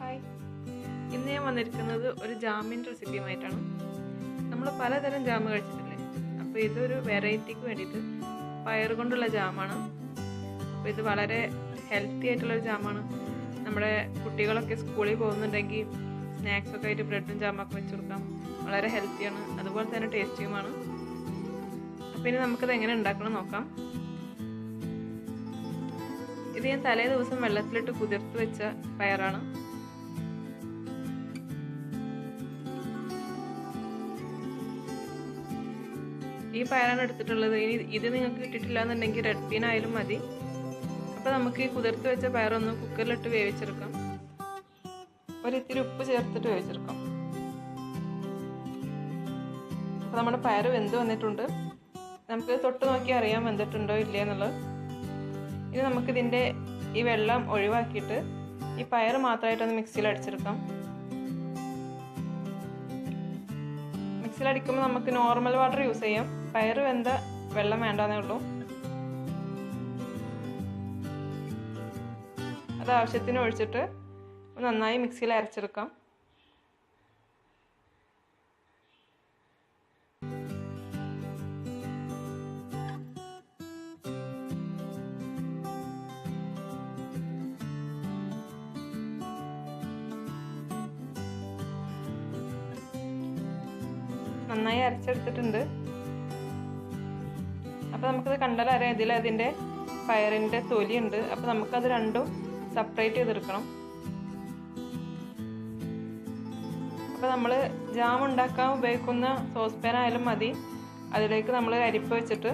Hi, ഇന്ന് ഞാൻ വന്നിരിക്കുന്നത് ഒരു ജാമിൻ്റെ റെസിപ്പിയുമായിട്ടാണ്. നമ്മൾ പലതരം ജാം കഴിച്ചിട്ടില്ലേ? അപ്പോൾ ഇതൊരു വെറൈറ്റിക്ക് വേണ്ടിയിട്ട് പയർ കൊണ്ടുള്ള ജാമാണ്. അപ്പോൾ ഇത് വളരെ ഹെൽത്തി ആയിട്ടുള്ളൊരു ജാമാണ്. നമ്മുടെ കുട്ടികളൊക്കെ സ്കൂളിൽ പോകുന്നുണ്ടെങ്കിൽ സ്നാക്സൊക്കെ ആയിട്ട് ബ്രെഡും ജാമൊക്കെ വെച്ച് കൊടുക്കാം. വളരെ ഹെൽത്തിയാണ്, അതുപോലെ തന്നെ ടേസ്റ്റിയുമാണ്. അപ്പോൾ ഇനി നമുക്കിത് എങ്ങനെ ഉണ്ടാക്കണം നോക്കാം. ഇത് ഞാൻ തലേ ദിവസം വെള്ളത്തിലിട്ട് കുതിർത്ത് വെച്ച പയറാണ്. ഈ പയറാണ് എടുത്തിട്ടുള്ളത്. ഇനി ഇത് നിങ്ങൾക്ക് കിട്ടിയിട്ടില്ല എന്നുണ്ടെങ്കിൽ റെഡ്ബീൻ ആയാലും മതി. അപ്പോൾ നമുക്ക് ഈ കുതിർത്ത് വെച്ച പയറൊന്ന് കുക്കറിലിട്ട് വേവിച്ചെടുക്കാം. ഒരിത്തിരി ഉപ്പ് ചേർത്തിട്ട് വേവിച്ചെടുക്കാം. അപ്പോൾ നമ്മുടെ പയർ വെന്ത് വന്നിട്ടുണ്ട്. നമുക്ക് തൊട്ട് നോക്കി അറിയാം വെന്തിട്ടുണ്ടോ ഇല്ല എന്നുള്ളത്. ഇനി നമുക്കിതിൻ്റെ ഈ വെള്ളം ഒഴിവാക്കിയിട്ട് ഈ പയർ മാത്രമായിട്ടൊന്ന് മിക്സിയിൽ അടിച്ചെടുക്കാം. മിക്സിയിൽ അടിക്കുമ്പോൾ നമുക്ക് നോർമൽ വാട്ടർ യൂസ് ചെയ്യാം. പയർ വെന്ത വെള്ളം വേണ്ടെന്നേ ഉള്ളൂ. അത് ആവശ്യത്തിന് ഒഴിച്ചിട്ട് നന്നായി മിക്സിയിൽ അരച്ചെടുക്കാം. നന്നായി അരച്ചെടുത്തിട്ടുണ്ട്. അപ്പോൾ നമുക്കിത് കണ്ടാൽ അറിയാം ഇതിൽ അതിൻ്റെ പയറിൻ്റെ തൊലിയുണ്ട്. അപ്പോൾ നമുക്കത് രണ്ടും സെപ്പറേറ്റ് ചെയ്തെടുക്കണം. അപ്പോൾ നമ്മൾ ജാം ഉണ്ടാക്കാൻ ഉപയോഗിക്കുന്ന സോസ് പാൻ ആയാലും മതി. അതിലേക്ക് നമ്മൾ അരിപ്പ വെച്ചിട്ട്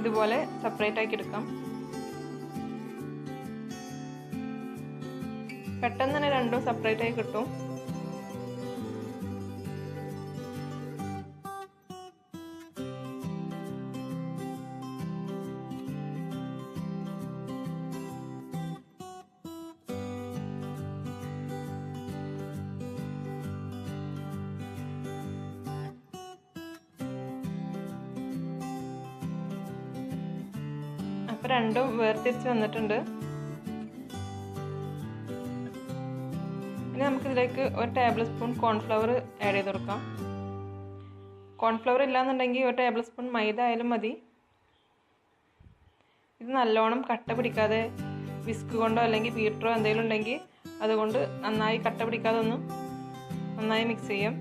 ഇതുപോലെ സെപ്പറേറ്റ് ആക്കി എടുക്കാം. പെട്ടെന്ന് തന്നെ രണ്ടും സെപ്പറേറ്റ് ആയി കിട്ടും. അപ്പോൾ രണ്ടും വേർതിരിച്ച് വന്നിട്ടുണ്ട്. ഇനി നമുക്കിതിലേക്ക് 1 ടേബിൾ സ്പൂൺ കോൺഫ്ലവർ ആഡ് ചെയ്ത് കൊടുക്കാം. കോൺഫ്ലവർ ഇല്ലാന്നുണ്ടെങ്കിൽ 1 ടേബിൾ സ്പൂൺ മൈദ ആയാലും മതി. ഇത് നല്ലോണം കട്ട പിടിക്കാതെ വിസ്ക് കൊണ്ടോ അല്ലെങ്കിൽ ബീറ്ററോ എന്തെങ്കിലും ഉണ്ടെങ്കിൽ അതുകൊണ്ട് നന്നായി കട്ട പിടിക്കാതെ ഒന്ന് നന്നായി മിക്സ് ചെയ്യാം.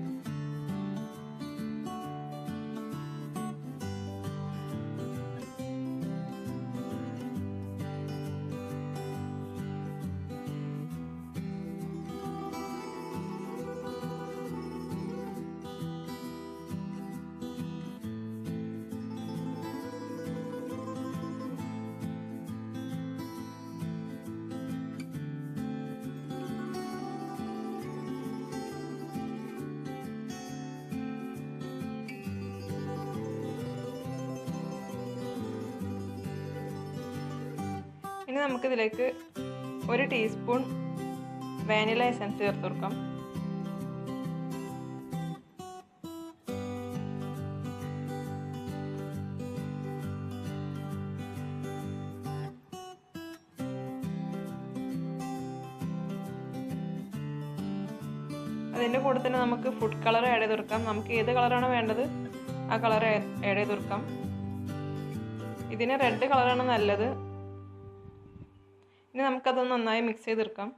ഇനി നമുക്കിതിലേക്ക് 1 ടീസ്പൂൺ വാനില എസൻസ് ചേർത്ത് കൊടുക്കാം. അതിൻ്റെ കൂടെ തന്നെ നമുക്ക് ഫുഡ് കളർ ആഡ് ചെയ്ത് കൊടുക്കാം. നമുക്ക് ഏത് കളറാണോ വേണ്ടത് ആ കളർ ആഡ് ചെയ്ത് കൊടുക്കാം. ഇതിന് റെഡ് കളറാണ് നല്ലത്. ഇനി നമുക്കതൊന്ന് നന്നായി മിക്സ് ചെയ്തെടുക്കാം.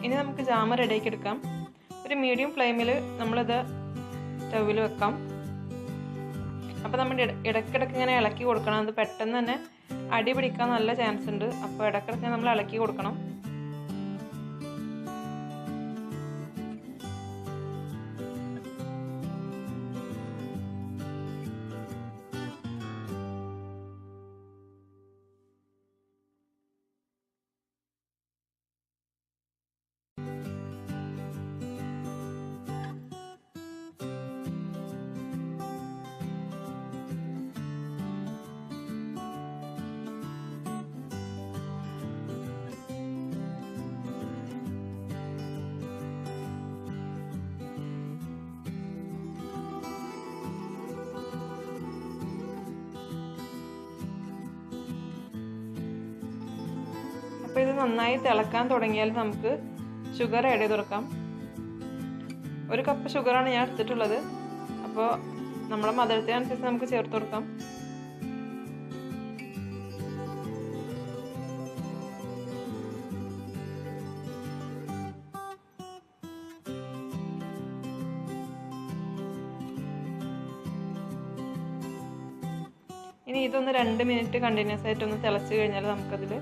ഇനി നമുക്ക് ജാമ റെഡിയാക്കി എടുക്കാം. ഒരു മീഡിയം ഫ്ലെയിമിൽ നമ്മളിത് സ്റ്റൗവിൽ വെക്കാം. അപ്പോൾ നമ്മൾ ഇടയ്ക്കിടയ്ക്ക് ഇങ്ങനെ ഇളക്കി കൊടുക്കണം. അത് പെട്ടെന്ന് തന്നെ അടി പിടിക്കാൻ നല്ല ചാൻസ് ഉണ്ട്. അപ്പോൾ ഇടയ്ക്കിടയ്ക്ക് നമ്മൾ ഇളക്കി കൊടുക്കണം. അപ്പോൾ ഇത് നന്നായി തിളക്കാൻ തുടങ്ങിയാൽ നമുക്ക് ഷുഗർ ആഡ് ചെയ്ത് കൊടുക്കാം. 1 കപ്പ് ഷുഗറാണ് ഞാൻ എടുത്തിട്ടുള്ളത്. അപ്പോൾ നമ്മുടെ മധുരത്തിനനുസരിച്ച് നമുക്ക് ചേർത്ത് കൊടുക്കാം. ഇനി ഇതൊന്ന് 2 മിനിറ്റ് കണ്ടിന്യൂസ് ആയിട്ട് ഒന്ന് തിളച്ച് കഴിഞ്ഞാൽ നമുക്കതിൽ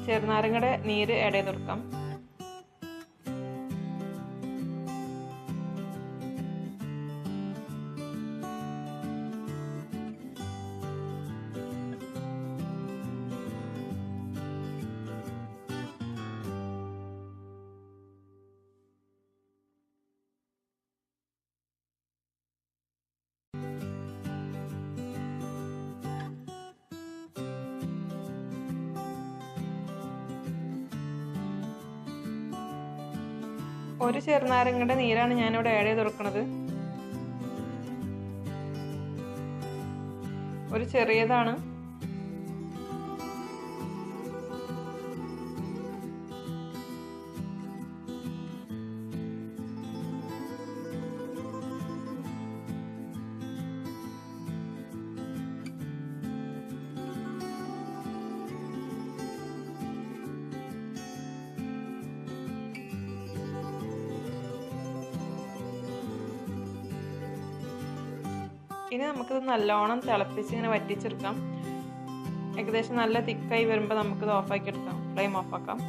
ചെറുനാരങ്ങയുടെ നീര് ആഡ് ചെയ്ത് കൊടുക്കാം. ഒരു ചെറുനാരങ്ങയുടെ നീരാണ് ഞാനിവിടെ ആഡ് ചെയ്ത് കൊടുക്കുന്നത്. ഒരു ചെറിയതാണ്. ഇനി നമുക്കിത് നല്ലോണം തിളപ്പിച്ച് ഇങ്ങനെ വറ്റിച്ചെടുക്കാം. ഏകദേശം നല്ല തിക്കായി വരുമ്പോൾ നമുക്കിത് ഓഫാക്കി എടുക്കാം. ഫ്ലെയിം ഓഫാക്കാം.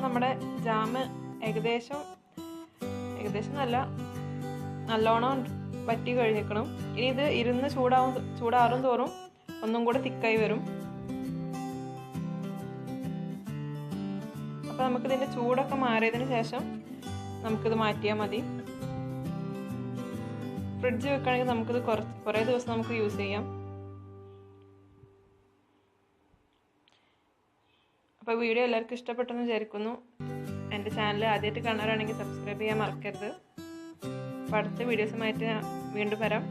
അപ്പോൾ നമ്മുടെ ജാം ഏകദേശം നല്ല നല്ലോണം വറ്റി കഴിഞ്ഞിരിക്കണം. ഇനി ഇത് ഇരുന്ന് ചൂടാറും തോറും ഒന്നും കൂടെ തിക്കായി വരും. അപ്പോൾ നമുക്കിതിൻ്റെ ചൂടൊക്കെ മാറിയതിന് ശേഷം നമുക്കിത് മാറ്റിയാൽ മതി. ഫ്രിഡ്ജ് വെക്കുകയാണെങ്കിൽ നമുക്കിത് കുറേ ദിവസം നമുക്ക് യൂസ് ചെയ്യാം. അപ്പോൾ വീഡിയോ എല്ലാവർക്കും ഇഷ്ടപ്പെട്ടെന്ന് വിചാരിക്കുന്നു. എൻ്റെ ചാനൽ ആദ്യമായിട്ട് കാണാറാണെങ്കിൽ സബ്സ്ക്രൈബ് ചെയ്യാൻ മറക്കരുത്. അപ്പോൾ അടുത്ത വീഡിയോസുമായിട്ട് വീണ്ടും വരാം.